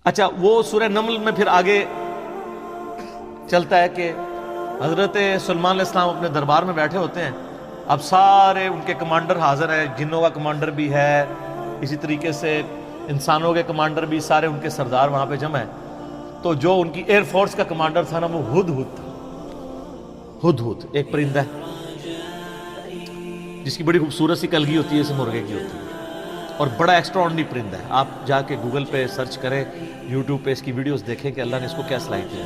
اچھا وہ سورہ نمل میں پھر آگے چلتا ہے کہ حضرت سلیمان علیہ السلام اپنے دربار میں بیٹھے ہوتے ہیں، اب سارے ان کے کمانڈر حاضر ہیں، جنوں کا کمانڈر بھی ہے، اسی طریقے سے انسانوں کے کمانڈر بھی، سارے ان کے سردار وہاں پہ جمع ہیں۔ تو جو ان کی ایئر فورس کا کمانڈر تھا نا، وہ ہدہد تھا۔ ہدہد ایک پرندہ ہے جس کی بڑی خوبصورت سی کلگی ہوتی ہے، جیسے مرغے کی ہوتی ہے، اور بڑا ایکسٹرا آرڈنری پرندہ ہے۔ آپ جا کے گوگل پہ سرچ کریں، یوٹیوب پہ اس کی ویڈیوز دیکھیں کہ اللہ نے اس کو کیا صلاحیت دی۔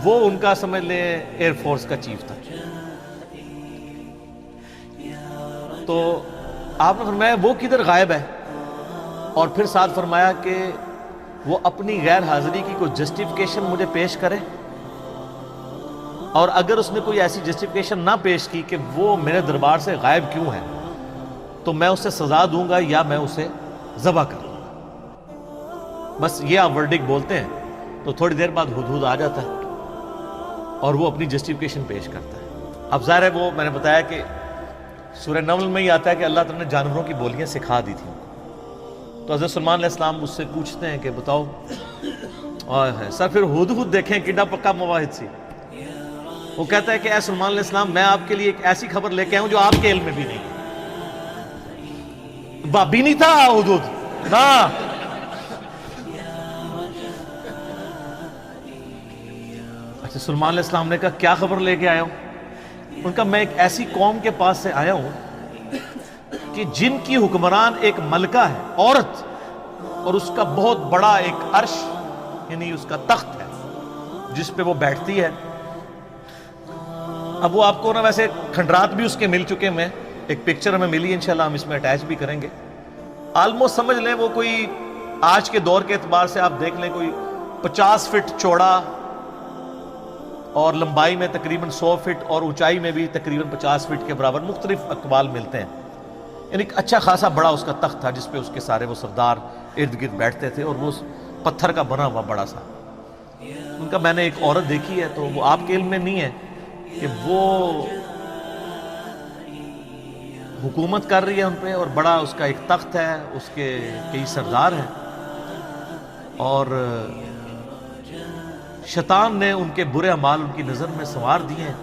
وہ ان کا سمجھ لیں ایئر فورس کا چیف تھا۔ تو آپ نے فرمایا وہ کدھر غائب ہے، اور پھر ساتھ فرمایا کہ وہ اپنی غیر حاضری کی کوئی جسٹیفیکیشن مجھے پیش کرے، اور اگر اس نے کوئی ایسی جسٹیفیکیشن نہ پیش کی کہ وہ میرے دربار سے غائب کیوں ہے، تو میں اسے سزا دوں گا یا میں اسے ذبح کر دوں گا۔ بس یہ آپ ورڈک بولتے ہیں تو تھوڑی دیر بعد ہدہد آ جاتا ہے اور وہ اپنی جسٹیفیکیشن پیش کرتا ہے۔ اب ظاہر ہے وہ میں نے بتایا کہ سورہ نمل میں ہی آتا ہے کہ اللہ تعالیٰ نے جانوروں کی بولیاں سکھا دی تھیں۔ تو حضرت سلیمان علیہ السلام اس سے پوچھتے ہیں کہ بتاؤ، سر پھر ہدہد دیکھیں کڈا پکا مواحد سی۔ وہ کہتا ہے کہ اے سلیمان علیہ السلام، میں آپ کے لیے ایک ایسی خبر لے کے آیا ہوں جو آپ کے علم میں بھی نہیں ہے۔ بابی نہیں تھا ہدہد نا۔ اچھا سلیمان علیہ السلام نے کہا کیا خبر لے کے آیا ہوں؟ ان کا میں ایک ایسی قوم کے پاس سے آیا ہوں کہ جن کی حکمران ایک ملکہ ہے، عورت، اور اس کا بہت بڑا ایک عرش یعنی اس کا تخت ہے جس پہ وہ بیٹھتی ہے۔ اب وہ آپ کو نا ویسے کھنڈرات بھی اس کے مل چکے ہیں، ایک پکچر ہمیں ملی، انشاءاللہ ہم اس میں اٹیچ بھی کریں گے۔ آلموسٹ سمجھ لیں وہ کوئی آج کے دور کے اعتبار سے آپ دیکھ لیں کوئی 50 فٹ چوڑا، اور لمبائی میں تقریباً 100 فٹ، اور اونچائی میں بھی تقریباً 50 فٹ کے برابر، مختلف اقوال ملتے ہیں۔ یعنی ایک اچھا خاصا بڑا اس کا تخت تھا جس پہ اس کے سارے وہ سردار ارد گرد بیٹھتے تھے، اور وہ پتھر کا بنا ہوا بڑا سا۔ ان کا میں نے ایک عورت دیکھی ہے، تو وہ آپ کے علم میں نہیں ہے کہ وہ حکومت کر رہی ہے ان پہ، اور بڑا اس کا ایک تخت ہے، اس کے کئی سردار ہیں، اور شیطان نے ان کے برے اعمال ان کی نظر میں سنوار دیے ہیں۔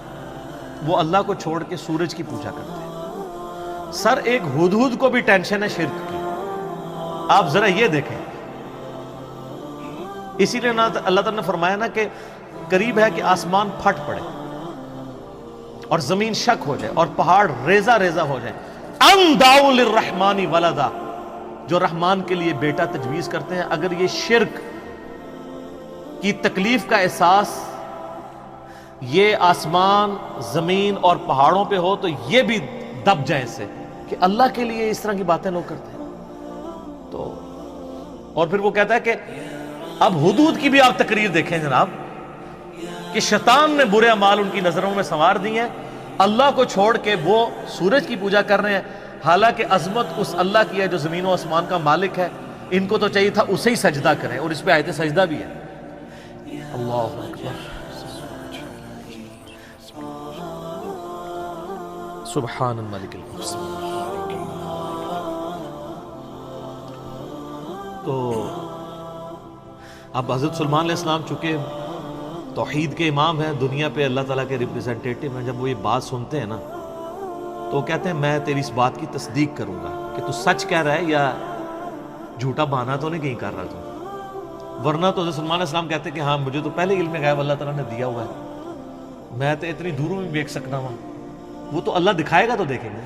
وہ اللہ کو چھوڑ کے سورج کی پوجا کرتے ہیں۔ سر ایک ہدہد کو بھی ٹینشن ہے شرک کی، آپ ذرا یہ دیکھیں۔ اسی لیے اللہ تعالیٰ نے فرمایا نا کہ قریب ہے کہ آسمان پھٹ پڑے اور زمین شک ہو جائے اور پہاڑ ریزہ ریزہ ہو جائے۔ ان دعوا للرحمن ولدا، جو رحمان کے لیے بیٹا تجویز کرتے ہیں، اگر یہ شرک کی تکلیف کا احساس یہ آسمان، زمین اور پہاڑوں پہ ہو تو یہ بھی دب جائیں سے کہ اللہ کے لیے اس طرح کی باتیں لوگ کرتے ہیں۔ تو اور پھر وہ کہتا ہے کہ اب ہدہد کی بھی آپ تقریر دیکھیں جناب، کہ شیطان نے برے اعمال ان کی نظروں میں سنوار دی ہیں، اللہ کو چھوڑ کے وہ سورج کی پوجا کر رہے ہیں، حالانکہ عظمت اس اللہ کی ہے جو زمین و آسمان کا مالک ہے۔ ان کو تو چاہیے تھا اسے ہی سجدہ کریں، اور اس پہ آیت سجدہ بھی ہے۔ اللہ اکبر، سبحان الملک المقسم۔ تو اب حضرت سلیمان علیہ السلام چونکہ توحید کے امام ہیں، دنیا پہ اللہ تعالیٰ کے ریپریزنٹیٹیو ہیں، جب وہ یہ بات سنتے ہیں نا تو کہتے ہیں میں تیری اس بات کی تصدیق کروں گا کہ تو سچ کہہ رہا ہے یا جھوٹا بہانا تو نہیں کہیں کر رہا تو۔ ورنہ تو حضرت سلیمان علیہ السلام کہتے ہیں کہ ہاں مجھے تو پہلے علم غیب اللہ تعالیٰ نے دیا ہوا ہے، میں تو اتنی دوروں میں دیکھ سکنا ہوں، وہ تو اللہ دکھائے گا تو دیکھیں گے۔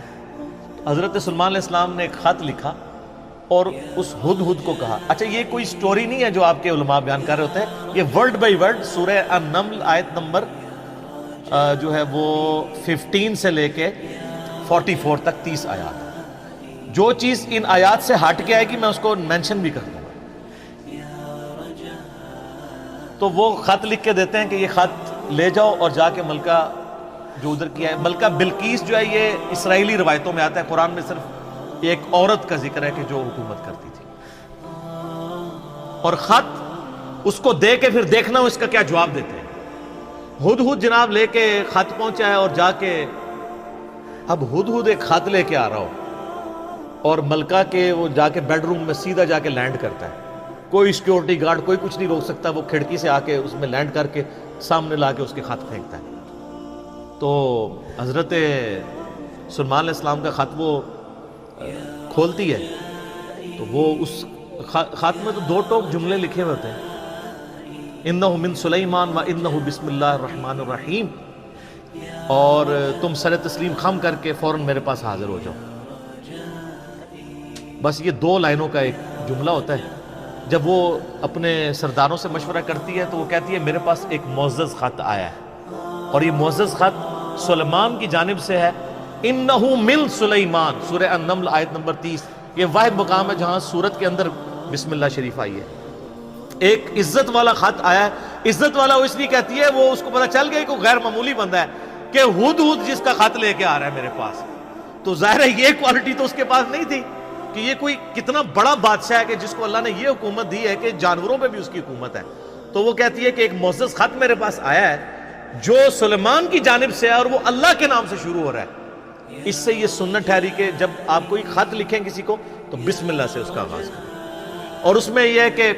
حضرت سلیمان علیہ السلام نے ایک خط لکھا اور اس ہدہد کو کہا۔ اچھا یہ کوئی سٹوری نہیں ہے جو آپ کے علماء بیان کر رہے ہوتے ہیں، یہ ورڈ بائی ورڈ سورہ النمل آیت نمبر جو ہے وہ 15 سے لے کے 44 تک 30 آیات، جو چیز ان آیات سے ہٹ کے آئے گی میں اس کو مینشن بھی کر دوں گا۔ تو وہ خط لکھ کے دیتے ہیں کہ یہ خط لے جاؤ اور جا کے ملکہ جو ادھر کیا ہے، ملکہ بلقیس جو ہے یہ اسرائیلی روایتوں میں آتا ہے، قرآن میں صرف ایک عورت کا ذکر ہے کہ جو حکومت کرتی تھی، اور خط اس کو دے کے پھر دیکھنا اس کا کیا جواب دیتے ہیں۔ ہدہد جناب لے کے خط پہنچا ہے، اور جا کے اب ہدہد ایک خط لے کے آ رہا ہو، اور ملکہ کے وہ جا کے بیڈ روم میں سیدھا جا کے لینڈ کرتا ہے، کوئی سیکورٹی گارڈ کوئی کچھ نہیں روک سکتا، وہ کھڑکی سے آ کے اس میں لینڈ کر کے سامنے لا کے اس کے خط پھینکتا ہے۔ تو حضرت سلیمان علیہ السلام کا خط وہ کھولتی ہے تو وہ اس خط میں تو 2 ٹوک جملے لکھے ہوتے ہیں، انہ من سلیمان و انہ بسم اللہ الرحمن الرحیم، اور تم سر تسلیم خم کر کے فوراً میرے پاس حاضر ہو جاؤ۔ بس یہ 2 لائنوں کا ایک جملہ ہوتا ہے۔ جب وہ اپنے سرداروں سے مشورہ کرتی ہے تو وہ کہتی ہے میرے پاس ایک معزز خط آیا ہے، اور یہ معزز خط سلیمان کی جانب سے ہے۔ انہ من سلیمان، سورہ النمل آیت نمبر 30، یہ واحد مقام ہے جہاں سورت کے اندر بسم اللہ شریف آئی ہے۔ ایک عزت والا خط آیا ہے۔ عزت والا وہ اس لیے کہتی ہے، وہ اس کو پتہ چل گیا کہ غیر معمولی بندہ ہے، کہ ہد جس کا خط لے کے آ رہا ہے میرے پاس، تو ظاہر ہے یہ کوالٹی تو اس کے پاس نہیں تھی کہ یہ کوئی کتنا بڑا بادشاہ ہے کہ جس کو اللہ نے یہ حکومت دی ہے کہ جانوروں پہ بھی اس کی حکومت ہے۔ تو وہ کہتی ہے کہ ایک معزز خط میرے پاس آیا ہے جو سلیمان کی جانب سے ہے، اور وہ اللہ کے نام سے شروع ہو رہا ہے۔ اس سے یہ سنت ٹھہری کہ جب آپ کوئی خط لکھیں کسی کو تو بسم اللہ سے اس کا آغاز کریں، اور اس میں یہ ہے کہ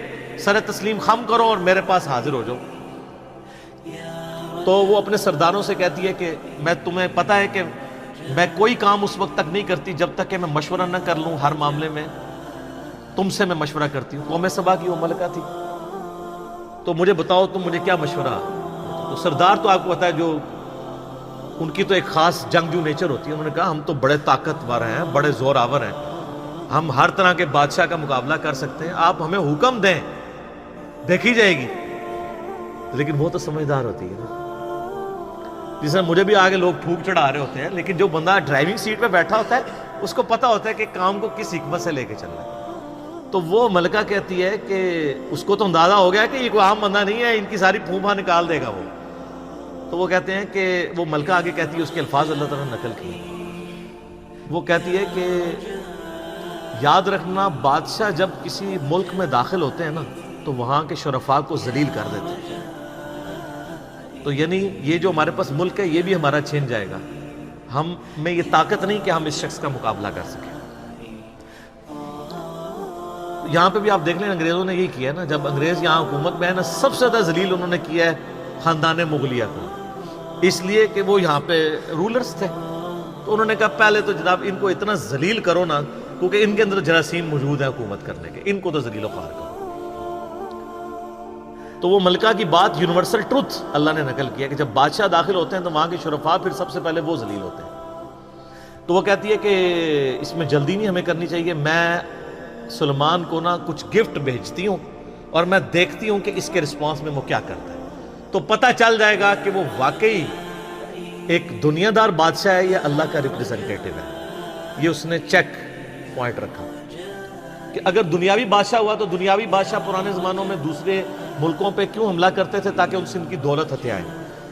سر تسلیم خم کرو اور میرے پاس حاضر ہو جاؤ۔ تو وہ اپنے سرداروں سے کہتی ہے کہ میں تمہیں پتہ ہے کہ میں کوئی کام اس وقت تک نہیں کرتی جب تک کہ میں مشورہ نہ کر لوں، ہر معاملے میں تم سے میں مشورہ کرتی ہوں۔ قوم سبا کی وہ ملکہ تھی، تو مجھے بتاؤ تم مجھے کیا مشورہ۔ تو سردار تو آپ کو پتہ ہے جو ان کی تو ایک خاص جنگجو نیچر ہوتی ہے، انہوں نے کہا ہم تو بڑے طاقتور ہیں، بڑے زور آور ہیں، ہم ہر طرح کے بادشاہ کا مقابلہ کر سکتے ہیں، آپ ہمیں حکم دیں، دیکھی جائے گی۔ لیکن وہ تو سمجھدار ہوتی ہے نا، جس میں مجھے بھی آگے لوگ پھونک چڑھا رہے ہوتے ہیں، لیکن جو بندہ ڈرائیونگ سیٹ پہ بیٹھا ہوتا ہے اس کو پتہ ہوتا ہے کہ کام کو کس حکمت سے لے کے چلنا ہے۔ تو وہ ملکہ کہتی ہے کہ اس کو تو اندازہ ہو گیا کہ یہ کوئی عام بندہ نہیں ہے، ان کی ساری پھوپھا نکال دے گا وہ۔ تو وہ کہتے ہیں کہ وہ ملکہ آگے کہتی ہے، اس کے الفاظ اللہ تعالیٰ نے نقل کیے، وہ کہتی ہے کہ یاد رکھنا بادشاہ جب کسی ملک میں داخل ہوتے ہیں نا تو وہاں کے شرفاء کو ذلیل کر دیتے ہیں، تو یعنی یہ جو ہمارے پاس ملک ہے یہ بھی ہمارا چھین جائے گا، ہم میں یہ طاقت نہیں کہ ہم اس شخص کا مقابلہ کر سکیں۔ یہاں پہ بھی آپ دیکھ لیں انگریزوں نے یہی کیا ہے نا، جب انگریز یہاں حکومت میں ہے نا، سب سے زیادہ ذلیل انہوں نے کیا ہے خاندان مغلیہ کو، اس لیے کہ وہ یہاں پہ رولرز تھے۔ تو انہوں نے کہا پہلے تو جناب ان کو اتنا ذلیل کرو نا، کیونکہ ان کے اندر جراثیم موجود ہیں حکومت کرنے کے، ان کو تو ذلیل و خوار کرو۔ تو وہ ملکہ کی بات یونیورسل ٹروتھ اللہ نے نقل کیا کہ جب بادشاہ داخل ہوتے ہیں تو وہاں کے شرفاء پھر سب سے پہلے وہ ذلیل ہوتے ہیں۔ تو وہ کہتی ہے کہ اس میں جلدی نہیں ہمیں کرنی چاہیے، میں سلیمان کو نا کچھ گفٹ بھیجتی ہوں اور میں دیکھتی ہوں کہ اس کے رسپانس میں وہ کیا کرتا ہے، تو پتہ چل جائے گا کہ وہ واقعی ایک دنیا دار بادشاہ ہے یا اللہ کا ریپریزنٹیٹیو ہے۔ یہ اس نے چیک پوائنٹ رکھا کہ اگر دنیاوی بادشاہ ہوا تو دنیاوی بادشاہ پرانے زمانوں میں دوسرے ملکوں پہ کیوں حملہ کرتے تھے؟ تاکہ ان سے ان کی دولت ہتھیائیں۔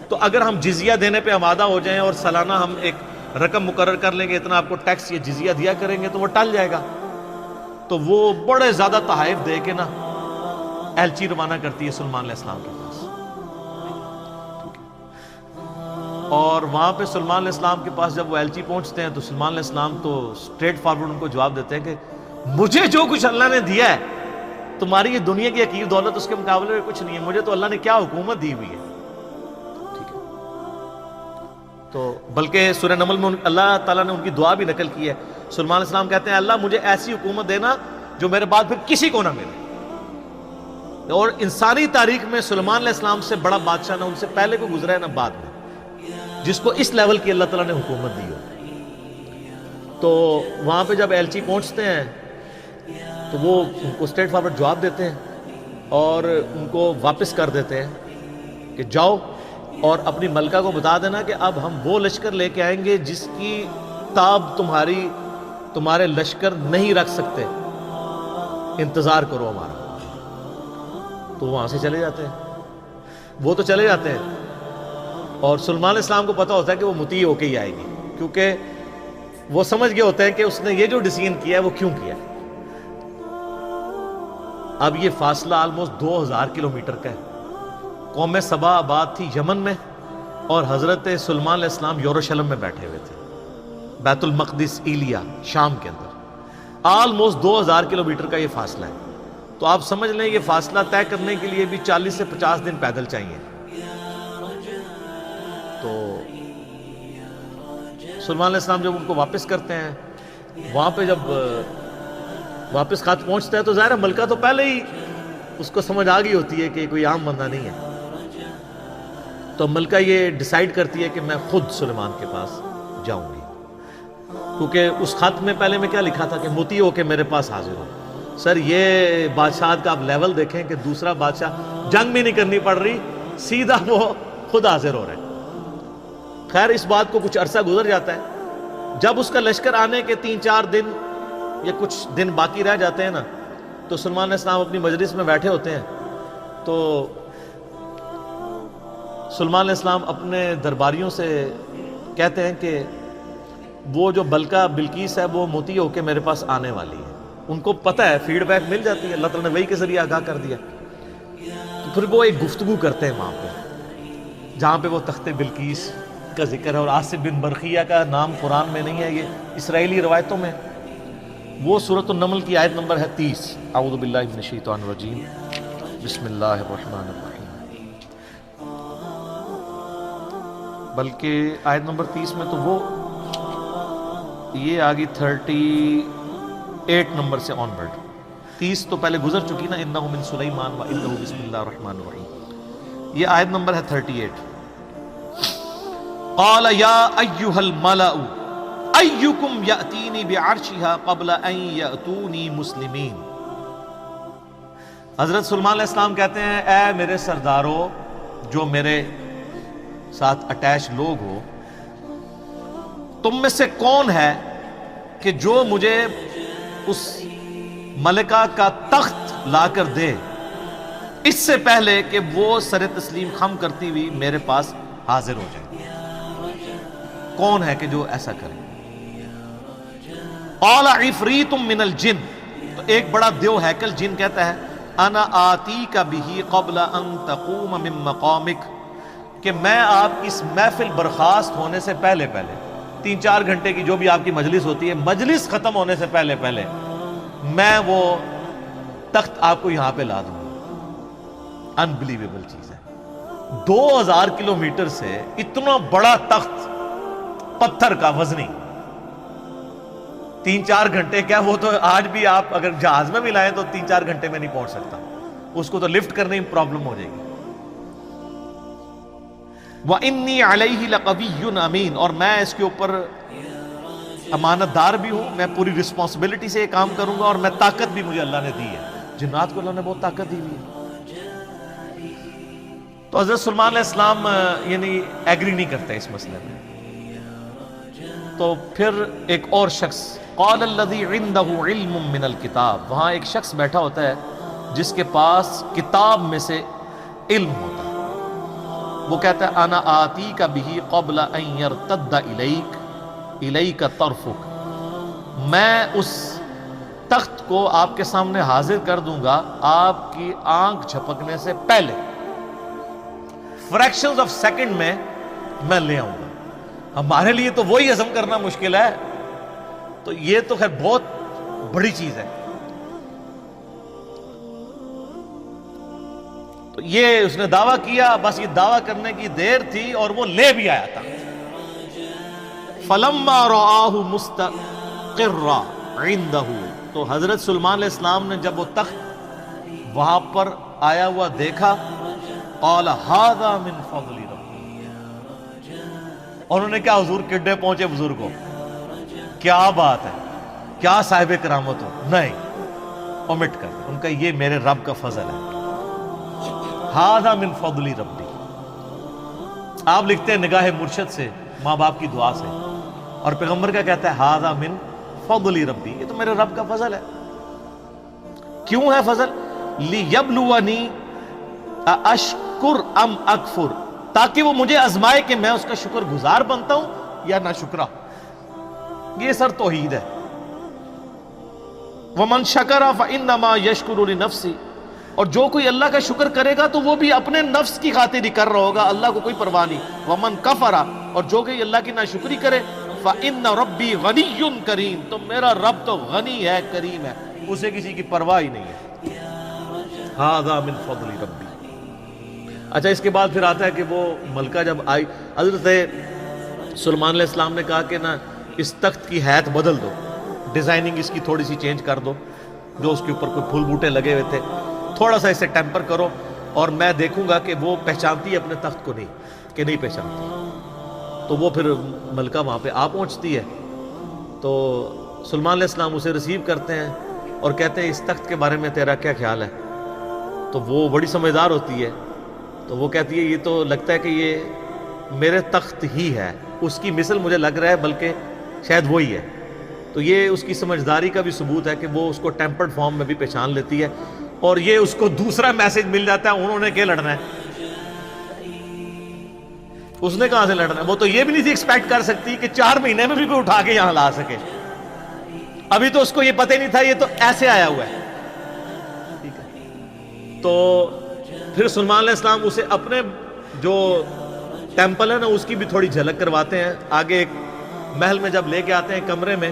تو اگر ہم جزیہ دینے پہ آمادہ ہو جائیں اور سالانہ ہم ایک رقم مقرر کر لیں گے اتنا آپ کو ٹیکس یا جزیہ دیا کریں گے تو وہ ٹل جائے گا۔ تو وہ بڑے زیادہ تحائف دے کے نا ایلچی روانہ کرتی ہے سلیمان علیہ السلام کے پاس، اور وہاں پہ سلیمان علیہ السلام کے پاس جب وہ ایلچی پہنچتے ہیں تو سلیمان علیہ السلام تو اسٹریٹ فارورڈ ان کو جواب دیتے ہیں کہ مجھے جو کچھ اللہ نے دیا ہے تمہاری یہ دنیا کی حقیر دولت اس کے مقابلے میں کچھ نہیں ہے، مجھے تو اللہ نے کیا حکومت دی ہوئی ہے۔ ٹھیک ہے، تو بلکہ سورہ نمل میں اللہ تعالیٰ نے ان کی دعا بھی نقل کی ہے۔ سلیمان علیہ السلام کہتے ہیں اللہ مجھے ایسی حکومت دینا جو میرے بعد پھر کسی کو نہ ملے، اور انسانی تاریخ میں سلیمان علیہ السلام سے بڑا بادشاہ نہ ان سے پہلے کو گزرا ہے نہ بعد میں جس کو اس لیول کی اللہ تعالیٰ نے حکومت دی ہو۔ تو وہاں پہ جب ایلچی پہنچتے ہیں تو وہ ان کو اسٹریٹ فارورڈ جواب دیتے ہیں اور ان کو واپس کر دیتے ہیں کہ جاؤ اور اپنی ملکہ کو بتا دینا کہ اب ہم وہ لشکر لے کے آئیں گے جس کی تاب تمہارے لشکر نہیں رکھ سکتے، انتظار کرو ہمارا۔ تو وہاں سے چلے جاتے ہیں، وہ تو چلے جاتے ہیں، اور سلیمان علیہ السلام کو پتہ ہوتا ہے کہ وہ مطیع ہو کے ہی آئے گی، کیونکہ وہ سمجھ گئے ہوتے ہیں کہ اس نے یہ جو ڈیسیژن کیا ہے وہ کیوں کیا ہے۔ اب یہ فاصلہ آلموسٹ 2000 کلومیٹر کا ہے۔ قوم سبا آباد تھی یمن میں، اور حضرت سلیمان علیہ السلام یروشلم میں بیٹھے ہوئے تھے، بیت المقدس ایلیا شام کے اندر۔ آلموسٹ 2000 کلومیٹر کا یہ فاصلہ ہے۔ تو آپ سمجھ لیں یہ فاصلہ طے کرنے کے لیے بھی 40 سے 50 دن پیدل چاہیے. تو سلیمان علیہ السلام جب ان کو واپس کرتے ہیں، وہاں پہ جب واپس خط پہنچتا ہے تو ظاہر ہے ملکہ تو پہلے ہی اس کو سمجھ آ گئی ہوتی ہے کہ کوئی عام بندہ نہیں ہے. تو ملکہ یہ ڈیسائیڈ کرتی ہے کہ میں خود سلیمان کے پاس جاؤں گی، کیونکہ اس خط میں پہلے میں کیا لکھا تھا کہ موتی ہو کے میرے پاس حاضر ہو. سر یہ بادشاہت کا آپ لیول دیکھیں کہ دوسرا بادشاہ جنگ بھی نہیں کرنی پڑ رہی، سیدھا وہ خود حاضر ہو رہے ہیں. خیر اس بات کو کچھ عرصہ گزر جاتا ہے. جب اس کا لشکر آنے کے 3-4 دن یا کچھ دن باقی رہ جاتے ہیں نا، تو سلیمان علیہ السلام اپنی مجلس میں بیٹھے ہوتے ہیں. تو سلیمان علیہ السلام اپنے درباریوں سے کہتے ہیں کہ وہ جو بلقیس ہے وہ موتی ہو کے میرے پاس آنے والی ہے. ان کو پتہ ہے، فیڈ بیک مل جاتی ہے، اللہ تعالیٰ نے وحی کے ذریعے آگاہ کر دیا. تو پھر وہ ایک گفتگو کرتے ہیں وہاں پہ، جہاں پہ وہ تخت بلقیس کا ذکر ہے. اور آصف بن برقیہ کا نام قرآن میں نہیں ہے، یہ اسرائیلی روایتوں میں. وہ سورۃ النمل کی آیت نمبر ہے 30. اعوذ باللہ من الشیطان الرجیم، بسم اللہ الرحمن الرحیم. بلکہ آیت نمبر 30 میں تو وہ یہ آگی 38 نمبر سے آن ورڈ. 30 تو پہلے گزر چکی نا، انہ من سلیمان و انہ بسم اللہ الرحمن الرحیم. یہ آیت نمبر ہے 38. قال یا ایھا الملأ ایکم یأتینی بعرشها قبل ان یأتونی مسلمین. حضرت سلیمان علیہ السلام کہتے ہیں اے میرے سردارو، جو میرے ساتھ اٹیچ لوگ ہو، تم میں سے کون ہے کہ جو مجھے اس ملکہ کا تخت لا کر دے اس سے پہلے کہ وہ سر تسلیم خم کرتی ہوئی میرے پاس حاضر ہو جائے؟ کون ہے کہ جو ایسا کرے؟ قال عفریت من الجن. تو ایک بڑا دیو ہیکل جن کہتا ہے انا آتیک بہ قبل ان تقوم من مقامک، کہ میں آپ کی اس محفل برخاست ہونے سے پہلے 3-4 گھنٹے کی جو بھی آپ کی مجلس ہوتی ہے، مجلس ختم ہونے سے پہلے میں وہ تخت آپ کو یہاں پہ لا دوں گا. انبلیویبل چیز ہے. 2000 کلومیٹر سے اتنا بڑا تخت پتھر کا وزنی 3-4 گھنٹے کیا، وہ تو آج بھی آپ اگر جہاز میں بھی لائیں تو 3-4 گھنٹے میں نہیں پہنچ سکتا. اس کو تو لفٹ کرنے میں پرابلم ہو جائے گی. وَإِنِّي عَلَيْهِ لَقَوِيٌّ أَمِينٌ، اور میں اس کے اوپر امانت دار بھی ہوں، میں پوری رسپانسبلٹی سے یہ کام کروں گا، اور میں طاقت بھی مجھے اللہ نے دی ہے. جنات کو اللہ نے بہت طاقت دی ہوئی ہے. تو حضرت سلیمان علیہ السلام یعنی ایگری نہیں کرتے اس مسئلے میں. تو پھر ایک اور شخص، قال الذی عنده علم من الکتاب، وہاں ایک شخص بیٹھا ہوتا ہے جس کے پاس کتاب میں سے علم ہوتا ہے. وہ کہتا ہے انا آتیک بہ قبل ان یرتد الیک طرفک، میں اس تخت کو آپ کے سامنے حاضر کر دوں گا آپ کی آنکھ جھپکنے سے پہلے. فریکشنز آف سیکنڈ میں لے آؤں گا. ہمارے لیے تو وہی ہضم کرنا مشکل ہے، تو یہ تو خیر بہت بڑی چیز ہے. تو یہ اس نے دعویٰ کیا، بس یہ دعویٰ کرنے کی دیر تھی اور وہ لے بھی آیا تھا. فَلَمَّا رَآهُ مُسْتَقِرًّا عِندَهُ، تو حضرت سلیمان علیہ السلام نے جب وہ تخت وہاں پر آیا ہوا دیکھا، قَالَ هَذَا مِن فَضْلِ رَبِّي. اور انہوں نے کیا حضور کڈے پہنچے بزرگ کو، کیا بات ہے، کیا صاحب کرامت ہو. نہیں، اومٹ کر، ان کا یہ میرے رب کا فضل ہے. ہذا من فضل ربی. آپ لکھتے ہیں نگاہ مرشد سے، ماں باپ کی دعا سے، اور پیغمبر کا کہتا ہے ہذا من فضل ربی، یہ تو میرے رب کا فضل ہے. کیوں ہے فضل؟ لیبلونی اشکر ام اکفر، تاکہ وہ مجھے آزمائے کہ میں اس کا شکر گزار بنتا ہوں یا نہ شکرا. یہ سر توحید ہے. ومن شکر فانما یشکر لنفسہ، اور جو کوئی اللہ کا شکر کرے گا تو وہ بھی اپنے نفس کی خاطر ہی کر رہا ہوگا، اللہ کو کوئی پرواہ نہیں. ومن کفر، اور جو کوئی اللہ کی ناشکری کرے، فإن ربی غنی کریم، تو میرا رب تو غنی ہے، کریم ہے، اسے کسی کی پرواہ ہی نہیں ہے. ھذا من فضل ربی۔ اچھا اس کے بعد پھر آتا ہے کہ وہ ملکہ جب آئی، حضرت سلیمان علیہ السلام نے کہا کہ نا اس تخت کی حیت بدل دو، ڈیزائننگ اس کی تھوڑی سی چینج کر دو، جو اس کے اوپر کوئی پھول بوٹے لگے ہوئے تھے تھوڑا سا اسے ٹیمپر کرو، اور میں دیکھوں گا کہ وہ پہچانتی ہے اپنے تخت کو نہیں کہ نہیں پہچانتی۔ تو وہ پھر ملکہ وہاں پہ آ پہنچتی ہے، تو سلیمان علیہ السلام اسے ریسیو کرتے ہیں اور کہتے ہیں اس تخت کے بارے میں تیرا کیا خیال ہے؟ تو وہ بڑی سمجھدار ہوتی ہے، تو وہ کہتی ہے یہ تو لگتا ہے کہ یہ میرے تخت ہی ہے، اس کی مثل مجھے لگ رہا ہے بلکہ شاید وہی ہے۔ تو یہ اس کی سمجھداری کا بھی ثبوت ہے کہ وہ اس کو ٹیمپرڈ فارم میں بھی پہچان لیتی ہے، اور یہ اس کو دوسرا میسج مل جاتا ہے انہوں نے کیا لڑنا ہے، اس نے کہاں سے لڑنا ہے۔ وہ تو یہ بھی نہیں تھی ایکسپیکٹ کر سکتی کہ 4 مہینے میں بھی کوئی اٹھا کے یہاں لا سکے، ابھی تو اس کو یہ پتہ ہی نہیں تھا، یہ تو ایسے آیا ہوا ہے۔ تو پھر سلیمان علیہ السلام اسے اپنے جو ٹیمپل ہے نا اس کی بھی تھوڑی جھلک کرواتے ہیں۔ آگے ایک محل میں جب لے کے آتے ہیں کمرے میں،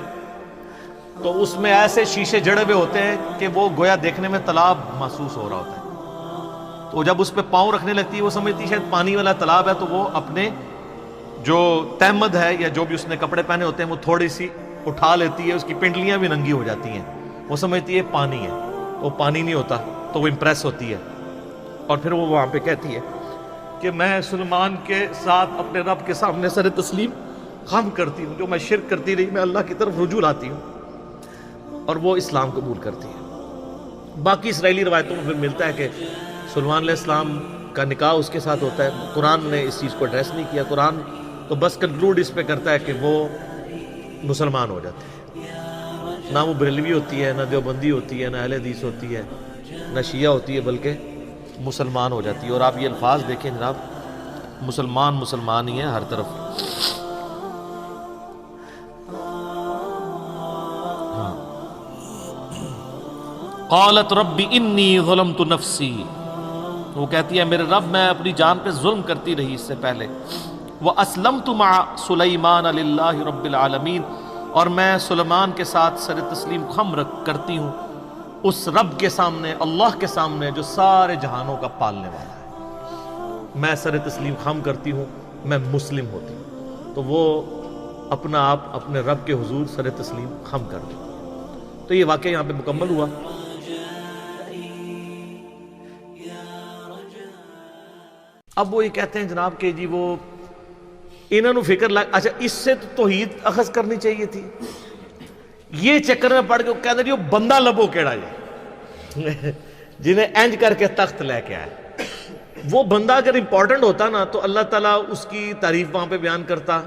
تو اس میں ایسے شیشے جڑے ہوئے ہوتے ہیں کہ وہ گویا دیکھنے میں تالاب محسوس ہو رہا ہوتا ہے۔ تو جب اس پہ پاؤں رکھنے لگتی ہے وہ سمجھتی ہے شاید پانی والا تالاب ہے، تو وہ اپنے جو تہمد ہے یا جو بھی اس نے کپڑے پہنے ہوتے ہیں وہ تھوڑی سی اٹھا لیتی ہے، اس کی پنڈلیاں بھی ننگی ہو جاتی ہیں، وہ سمجھتی ہے پانی ہے، وہ پانی نہیں ہوتا، تو وہ امپریس ہوتی ہے۔ اور پھر وہ وہاں پہ کہتی ہے کہ میں سلیمان کے ساتھ اپنے رب کے سامنے سر تسلیم خم کرتی ہوں، جو میں شرک کرتی رہی میں اللہ کی طرف رجوع لاتی ہوں، اور وہ اسلام قبول کرتی ہے۔ باقی اسرائیلی روایتوں میں پھر ملتا ہے کہ سلیمان علیہ السلام کا نکاح اس کے ساتھ ہوتا ہے۔ قرآن نے اس چیز کو ایڈریس نہیں کیا، قرآن تو بس کنکلوڈ اس پہ کرتا ہے کہ وہ مسلمان ہو جاتے ہیں، نہ وہ بریلوی ہوتی ہے، نہ دیوبندی ہوتی ہے، نہ اہل حدیث ہوتی ہے، نہ شیعہ ہوتی ہے، بلکہ مسلمان ہو جاتی ہے۔ اور آپ یہ الفاظ دیکھیں جناب، مسلمان مسلمان ہی ہیں ہر طرف۔ قالت رب انی ظلمت نفسی، وہ کہتی ہے میرے رب میں اپنی جان پہ ظلم کرتی رہی اس سے پہلے، واسلمت مع سلیمان للہ رب العالمین، اور میں سلیمان کے ساتھ سر تسلیم خم کرتی ہوں اس رب کے سامنے، اللہ کے سامنے جو سارے جہانوں کا پالنے والا ہے۔ میں سر تسلیم خم کرتی ہوں، میں مسلم ہوتی ہوں۔ تو وہ اپنا آپ اپنے رب کے حضور سر تسلیم خم کر دی۔ تو یہ واقعہ یہاں پہ مکمل ہوا۔ اب وہ یہ کہتے ہیں جناب کہ جی وہ انہوں نے فکر لگ، اچھا اس سے تو توحید اخذ کرنی چاہیے تھی، یہ چکر میں پڑ کے وہ کہتے ہیں وہ بندہ لبو کیڑا جی جنہیں اینج کر کے تخت لے کے آئے۔ وہ بندہ اگر امپورٹنٹ ہوتا نا تو اللہ تعالیٰ اس کی تعریف وہاں پہ بیان کرتا،